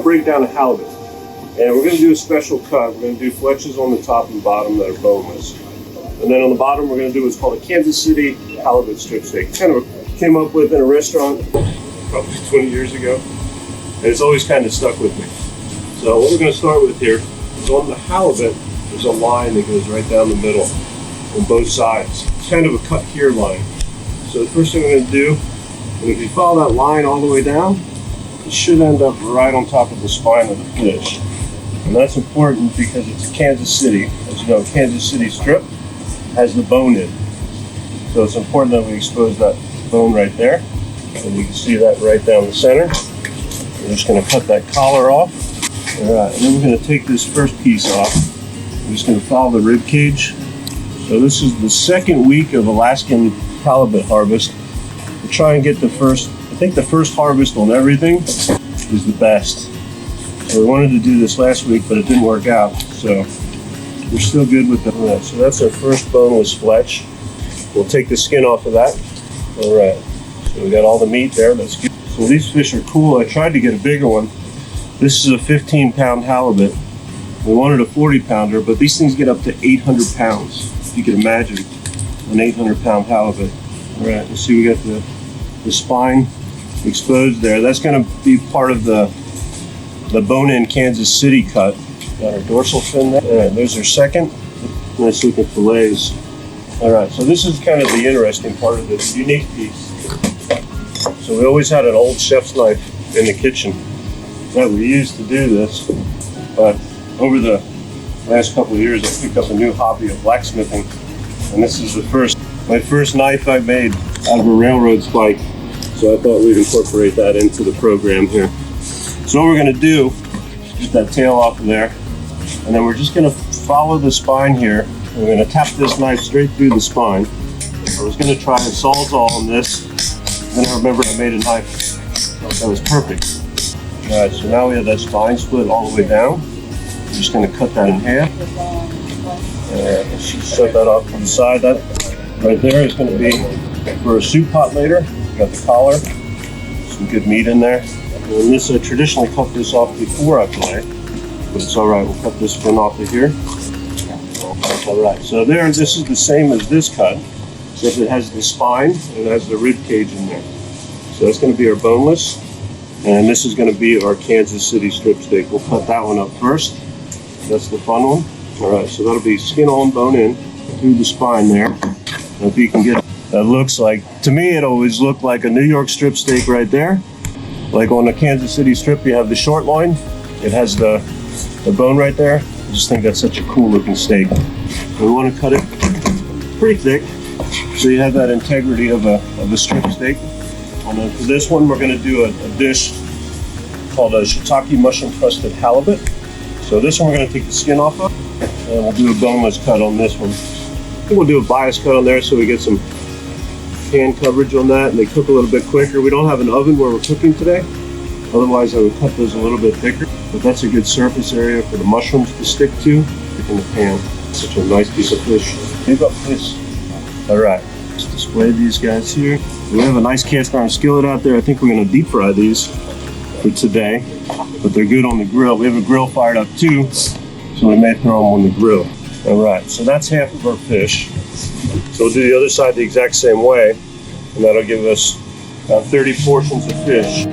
to break down a halibut. And we're going to do a special cut. We're going to do fletches on the top and bottom that are boneless. And then on the bottom, we're going to do what's called a Kansas City halibut strip steak. Kind of came up with in a restaurant probably 20 years ago. And it's always kind of stuck with me. So what we're going to start with here is on the halibut, there's a line that goes right down the middle on both sides. It's kind of a cut here line. So the first thing we're going to do, and if you follow that line all the way down, it should end up right on top of the spine of the fish. And that's important because it's Kansas City. As you know, Kansas City strip has the bone in. So it's important that we expose that bone right there. And you can see that right down the center. We're just going to cut that collar off. All right, and then we're going to take this first piece off. We're just going to follow the rib cage. So this is the second week of Alaskan halibut harvest. We'll try and get the first harvest on everything is the best. So we wanted to do this last week, but it didn't work out. So we're still good with that. So that's our first boneless fletch. We'll take the skin off of that. All right, so we got all the meat there. That's good. So these fish are cool. I tried to get a bigger one. This is a 15-pound halibut. We wanted a 40-pounder, but these things get up to 800 pounds. If you can imagine an 800-pound halibut. All right, let's see, we got the spine exposed there. That's going to be part of the bone-in Kansas City cut. Got our dorsal fin there. All right, there's our second. Nice looking fillets. All right, so this is kind of the interesting part of this unique piece. So we always had an old chef's knife in the kitchen that we used to do this, but over the last couple of years I picked up a new hobby of blacksmithing, and this is my first knife I made out of a railroad spike. So I thought we'd incorporate that into the program here. So what we're going to do is get that tail off of there, and then we're just going to follow the spine here. We're going to tap this knife straight through the spine. I was going to try a Sawzall on this, and then I remembered I made a knife. I thought that was perfect. All right, so now we have that spine split all the way down. I'm just going to cut that in half. Let's just shut that off from the side. That right there is going to be for a soup pot later. Got the collar, some good meat in there. And this, I traditionally cut this off before I fillet, but it's all right. We'll cut this fin off of here. All right, so there, this is the same as this cut, except it has the spine and it has the rib cage in there. So that's going to be our boneless, and this is going to be our Kansas City strip steak. We'll cut that one up first. That's the fun one. All right, so that'll be skin on, bone in, through the spine there. And if you can get, that looks like, to me it always looked like a New York strip steak right there. Like on the Kansas City strip, you have the short loin. It has the bone right there. I just think that's such a cool looking steak. So we want to cut it pretty thick, so you have that integrity of a strip steak. And then for this one, we're going to do a dish called a shiitake mushroom crusted halibut. So this one we're going to take the skin off of, and we'll do a boneless cut on this one. I think we'll do a bias cut on there so we get some pan coverage on that, and they cook a little bit quicker. We don't have an oven where we're cooking today. Otherwise, I would cut those a little bit thicker. But that's a good surface area for the mushrooms to stick to in the pan. Such a nice piece of fish. Pick up this. All right, let's display these guys here. We have a nice cast iron skillet out there. I think we're going to deep fry these for today, but they're good on the grill. We have a grill fired up too, so we may throw them on the grill. All right, so that's half of our fish. So we'll do the other side the exact same way, and that'll give us about 30 portions of fish.